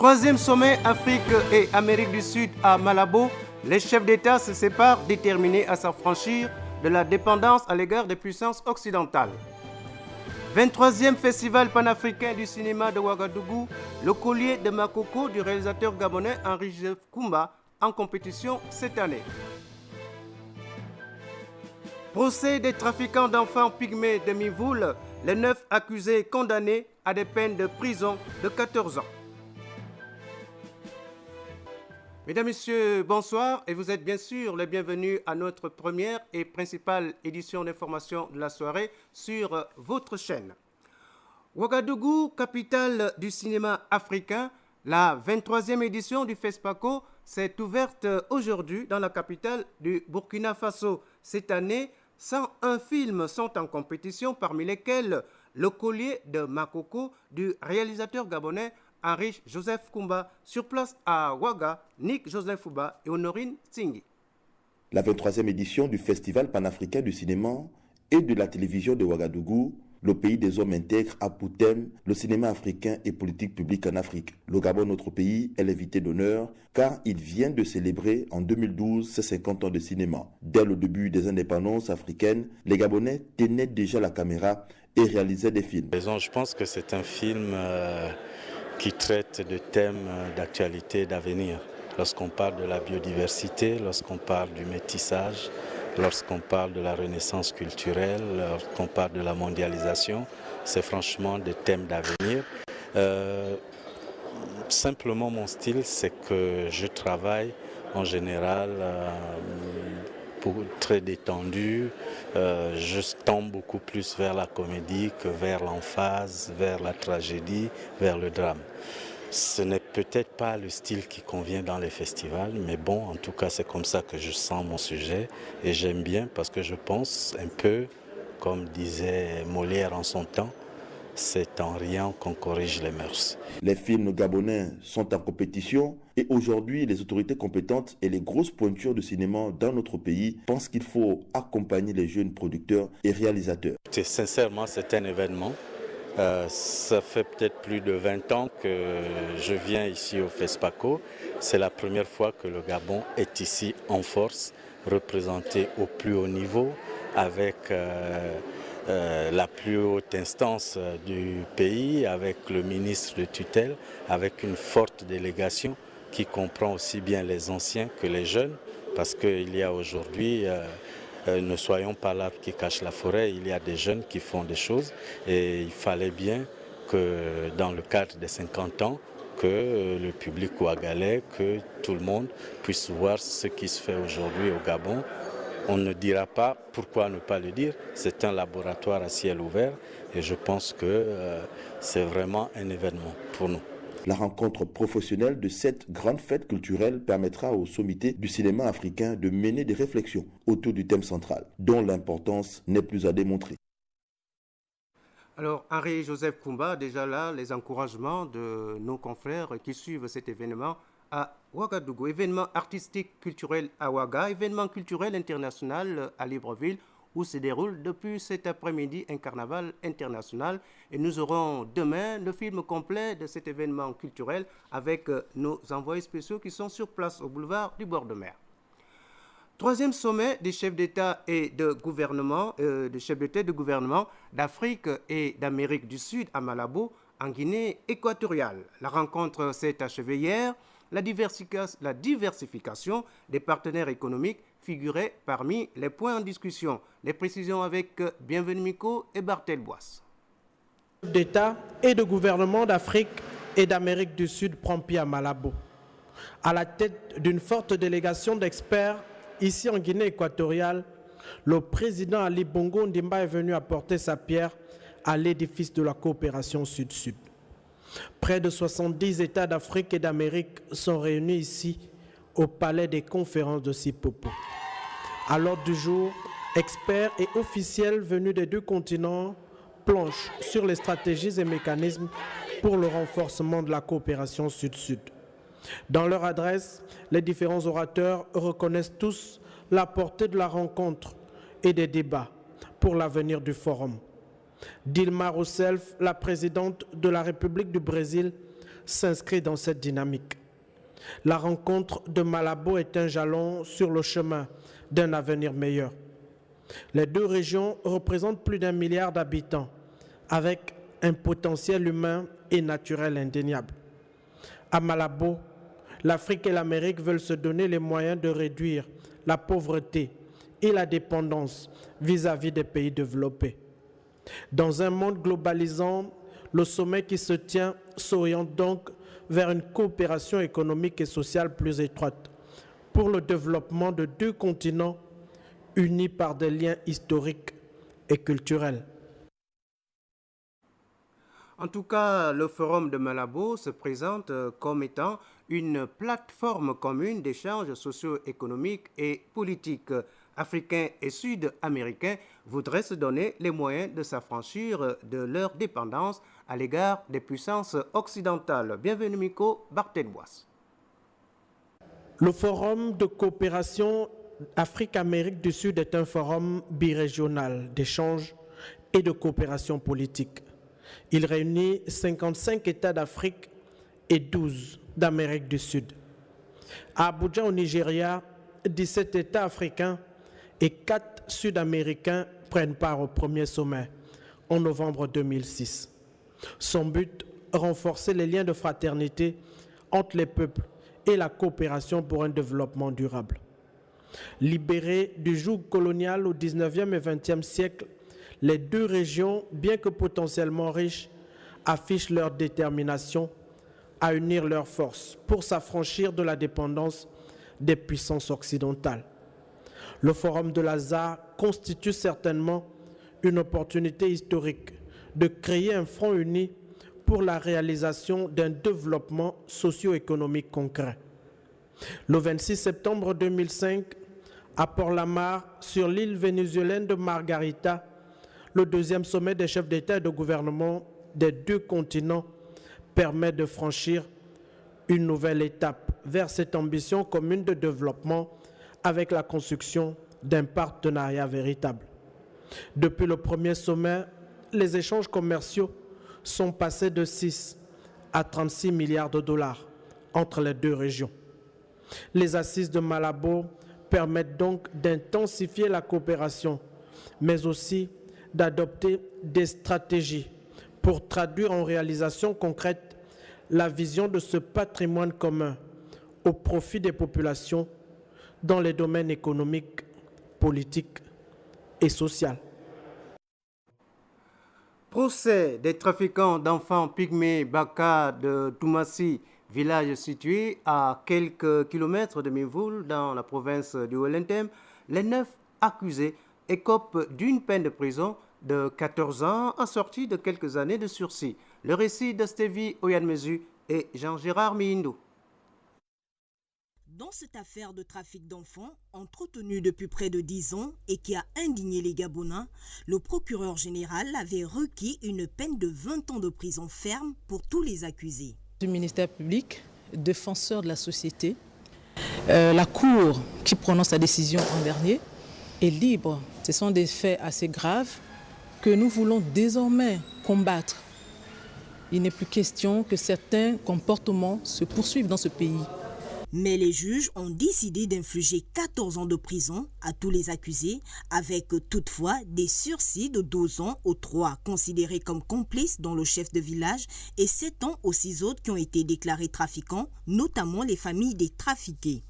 Troisième sommet Afrique et Amérique du Sud à Malabo, les chefs d'État se séparent déterminés à s'affranchir de la dépendance à l'égard des puissances occidentales. 23e Festival panafricain du cinéma de Ouagadougou, le collier de Makoko du réalisateur gabonais Henri-Joseph Koumba en compétition cette année. Procès des trafiquants d'enfants pygmées de Mivoul, les 9 accusés condamnés à des peines de prison de 14 ans. Mesdames, Messieurs, bonsoir et vous êtes bien sûr les bienvenus à notre première et principale édition d'information de la soirée sur votre chaîne. Ouagadougou, capitale du cinéma africain, la 23e édition du FESPACO s'est ouverte aujourd'hui dans la capitale du Burkina Faso. Cette année, 101 films sont en compétition, parmi lesquels le collier de Makoko du réalisateur gabonais Henri-Joseph Koumba. Sur place à Ouaga, Nick Joseph Fouba et Honorine Tsingui. La 23e édition du Festival panafricain du cinéma et de la télévision de Ouagadougou, le pays des hommes intègres, a pour thème le cinéma africain et politique publique en Afrique. Le Gabon, notre pays, est l'invité d'honneur car il vient de célébrer en 2012 ses 50 ans de cinéma. Dès le début des indépendances africaines, les Gabonais tenaient déjà la caméra et réalisaient des films. Je pense que c'est un film qui traite de thèmes d'actualité et d'avenir. Lorsqu'on parle de la biodiversité, lorsqu'on parle du métissage, lorsqu'on parle de la renaissance culturelle, lorsqu'on parle de la mondialisation, c'est franchement des thèmes d'avenir. Simplement, mon style, c'est que je travaille en général très détendu. Je tends beaucoup plus vers la comédie que vers l'emphase, vers la tragédie, vers le drame. Ce n'est peut-être pas le style qui convient dans les festivals, mais bon, en tout cas, c'est comme ça que je sens mon sujet et j'aime bien parce que je pense un peu, comme disait Molière en son temps, c'est en riant qu'on corrige les mœurs. Les films gabonais sont en compétition et aujourd'hui, les autorités compétentes et les grosses pointures de cinéma dans notre pays pensent qu'il faut accompagner les jeunes producteurs et réalisateurs. Sincèrement, c'est un événement. Ça fait peut-être plus de 20 ans que je viens ici au FESPACO. C'est la première fois que le Gabon est ici en force, représenté au plus haut niveau, avec la plus haute instance du pays, avec le ministre de tutelle, avec une forte délégation qui comprend aussi bien les anciens que les jeunes, parce qu'il y a aujourd'hui... ne soyons pas l'arbre qui cache la forêt, il y a des jeunes qui font des choses et il fallait bien que dans le cadre des 50 ans, que le public ouagalais, que tout le monde puisse voir ce qui se fait aujourd'hui au Gabon. On ne dira pas, pourquoi ne pas le dire, c'est un laboratoire à ciel ouvert et je pense que c'est vraiment un événement pour nous. La rencontre professionnelle de cette grande fête culturelle permettra aux sommités du cinéma africain de mener des réflexions autour du thème central, dont l'importance n'est plus à démontrer. Alors, Henri-Joseph Koumba, déjà là, les encouragements de nos confrères qui suivent cet événement à Ouagadougou. Événement artistique culturel à Ouaga, événement culturel international à Libreville, où se déroule depuis cet après-midi un carnaval international. Et nous aurons demain le film complet de cet événement culturel avec nos envoyés spéciaux qui sont sur place au boulevard du bord de mer. Troisième sommet des chefs d'État et de gouvernement, d'Afrique et d'Amérique du Sud à Malabo, en Guinée équatoriale. La rencontre s'est achevée hier. La diversification des partenaires économiques figurait parmi les points en discussion. Les précisions avec Bienvenu Miko et Barthel Boisse. D'État et de gouvernement d'Afrique et d'Amérique du Sud prend pied à Malabo. À la tête d'une forte délégation d'experts ici en Guinée équatoriale, le président Ali Bongo Ondimba est venu apporter sa pierre à l'édifice de la coopération Sud-Sud. Près de 70 États d'Afrique et d'Amérique sont réunis ici au palais des conférences de Sipopo. À l'ordre du jour, experts et officiels venus des deux continents planchent sur les stratégies et mécanismes pour le renforcement de la coopération Sud-Sud. Dans leur adresse, les différents orateurs reconnaissent tous la portée de la rencontre et des débats pour l'avenir du forum. Dilma Rousseff, la présidente de la République du Brésil, s'inscrit dans cette dynamique. La rencontre de Malabo est un jalon sur le chemin d'un avenir meilleur. Les deux régions représentent plus d'1 milliard d'habitants, avec un potentiel humain et naturel indéniable. À Malabo, l'Afrique et l'Amérique veulent se donner les moyens de réduire la pauvreté et la dépendance vis-à-vis des pays développés. Dans un monde globalisant, le sommet qui se tient s'oriente donc vers une coopération économique et sociale plus étroite pour le développement de deux continents unis par des liens historiques et culturels. En tout cas, le forum de Malabo se présente comme étant une plateforme commune d'échanges socio-économiques et politiques. Africains et Sud-Américains voudraient se donner les moyens de s'affranchir de leur dépendance à l'égard des puissances occidentales. Bienvenue Miko Barthelbois. Le forum de coopération Afrique-Amérique du Sud est un forum birégional d'échange et de coopération politique. Il réunit 55 États d'Afrique et 12 d'Amérique du Sud. À Abuja, au Nigeria, 17 États africains et 4 Sud-Américains prennent part au premier sommet en novembre 2006. Son but, renforcer les liens de fraternité entre les peuples et la coopération pour un développement durable. Libérées du joug colonial au 19e et 20e siècle, les deux régions, bien que potentiellement riches, affichent leur détermination à unir leurs forces pour s'affranchir de la dépendance des puissances occidentales. Le Forum de Lazare constitue certainement une opportunité historique de créer un front uni pour la réalisation d'un développement socio-économique concret. Le 26 septembre 2005, à Port-Lamar, sur l'île vénézuélienne de Margarita, le deuxième sommet des chefs d'État et de gouvernement des deux continents permet de franchir une nouvelle étape vers cette ambition commune de développement avec la construction d'un partenariat véritable. Depuis le premier sommet, les échanges commerciaux sont passés de 6 à 36 milliards de dollars entre les deux régions. Les assises de Malabo permettent donc d'intensifier la coopération, mais aussi d'adopter des stratégies pour traduire en réalisation concrète la vision de ce patrimoine commun au profit des populations dans les domaines économiques, politiques et sociaux. Procès des trafiquants d'enfants pygmées Baka de Toumassi, village situé à quelques kilomètres de Mivoul dans la province du Wellington. Les 9 accusés écopent d'une peine de prison de 14 ans assortie de quelques années de sursis. Le récit de Stevie Oyanmezu et Jean-Gérard Miindou. Dans cette affaire de trafic d'enfants, entretenue depuis près de 10 ans et qui a indigné les Gabonais, le procureur général avait requis une peine de 20 ans de prison ferme pour tous les accusés. Du ministère public, défenseur de la société, la Cour qui prononce sa décision en dernier est libre. Ce sont des faits assez graves que nous voulons désormais combattre. Il n'est plus question que certains comportements se poursuivent dans ce pays. Mais les juges ont décidé d'infliger 14 ans de prison à tous les accusés, avec toutefois des sursis de 12 ans aux 3 considérés comme complices dont le chef de village et 7 ans aux 6 autres qui ont été déclarés trafiquants, notamment les familles des trafiqués.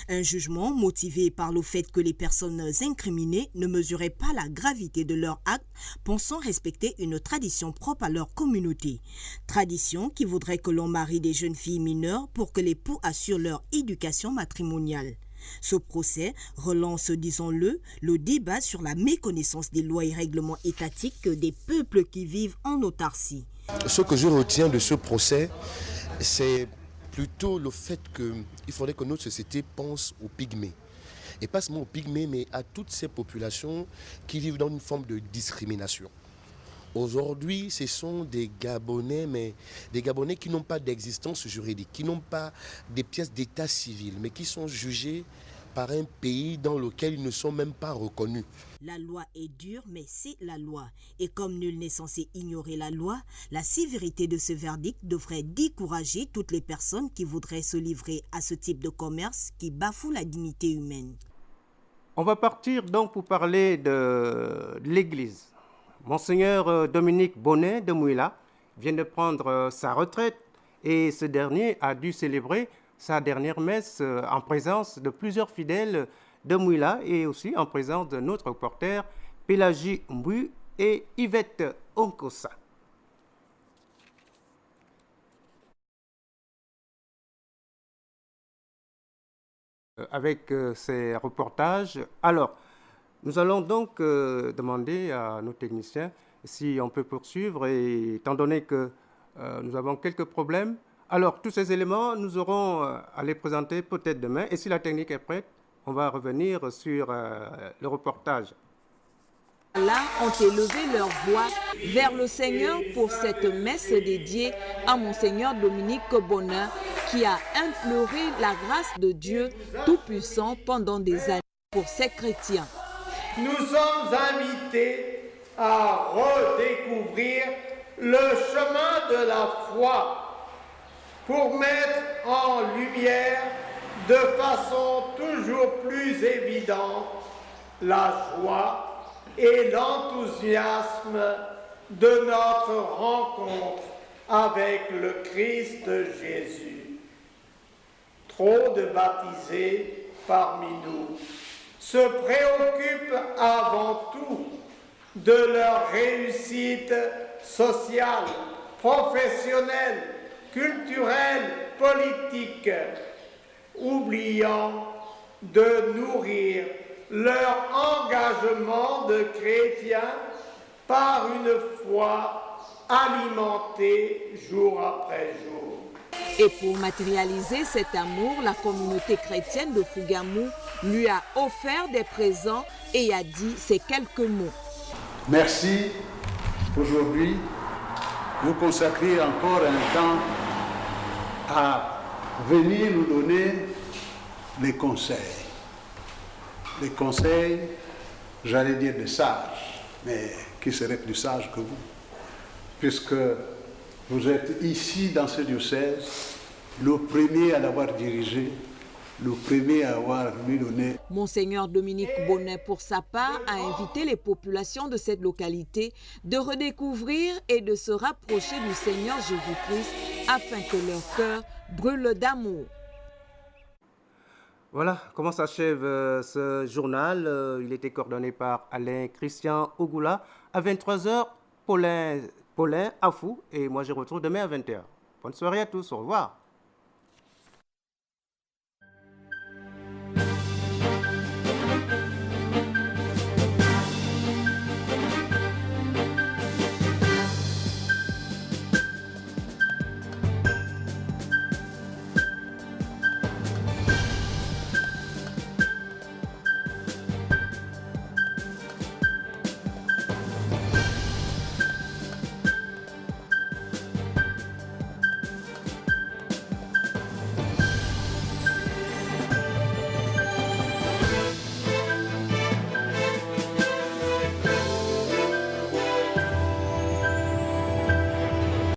Un jugement motivé par le fait que les personnes incriminées ne mesuraient pas la gravité de leur acte, pensant respecter une tradition propre à leur communauté. Tradition qui voudrait que l'on marie des jeunes filles mineures pour que l'époux assure leur éducation matrimoniale. Ce procès relance, disons-le, le débat sur la méconnaissance des lois et règlements étatiques des peuples qui vivent en autarcie. Ce que je retiens de ce procès, c'est plutôt le fait qu'il faudrait que notre société pense aux pygmées. Et pas seulement aux pygmées, mais à toutes ces populations qui vivent dans une forme de discrimination. Aujourd'hui, ce sont des Gabonais, mais des Gabonais qui n'ont pas d'existence juridique, qui n'ont pas des pièces d'état civil, mais qui sont jugés par un pays dans lequel ils ne sont même pas reconnus. La loi est dure, mais c'est la loi. Et comme nul n'est censé ignorer la loi, la sévérité de ce verdict devrait décourager toutes les personnes qui voudraient se livrer à ce type de commerce qui bafoue la dignité humaine. On va partir donc pour parler de l'Église. Monseigneur Dominique Bonnet de Mouila vient de prendre sa retraite et ce dernier a dû célébrer sa dernière messe en présence de plusieurs fidèles de Mouila et aussi en présence de notre reporter Pélagie Mbu et Yvette Onkosa. Avec ces reportages. Alors, nous allons donc demander à nos techniciens si on peut poursuivre, et étant donné que nous avons quelques problèmes. Alors, tous ces éléments, nous aurons à les présenter peut-être demain. Et si la technique est prête, on va revenir sur le reportage. Là ont élevé leur voix vers le Seigneur pour cette messe dédiée à Monseigneur Dominique Bonnet, qui a imploré la grâce de Dieu Tout-Puissant pendant des années pour ses chrétiens. Nous sommes invités à redécouvrir le chemin de la foi pour mettre en lumière de façon toujours plus évidente la joie et l'enthousiasme de notre rencontre avec le Christ Jésus. Trop de baptisés parmi nous se préoccupent avant tout de leur réussite sociale, professionnelle, culturelle, politique, oubliant de nourrir leur engagement de chrétiens par une foi alimentée jour après jour. Et pour matérialiser cet amour, la communauté chrétienne de Fougamou lui a offert des présents et a dit ces quelques mots. Merci aujourd'hui, vous consacrez encore un temps à venir nous donner les conseils. Les conseils, j'allais dire de sages, mais qui serait plus sage que vous, puisque vous êtes ici dans ce diocèse, le premier à l'avoir dirigé, le premier à avoir lui donné. Monseigneur Dominique Bonnet, pour sa part, a invité les populations de cette localité de redécouvrir et de se rapprocher du Seigneur Jésus-Christ afin que leur cœur brûle d'amour. Voilà comment s'achève ce journal. Il était coordonné par Alain Christian Ogoula. À 23h, Paulin Afou. Et moi, je retrouve demain à 20h. Bonne soirée à tous. Au revoir.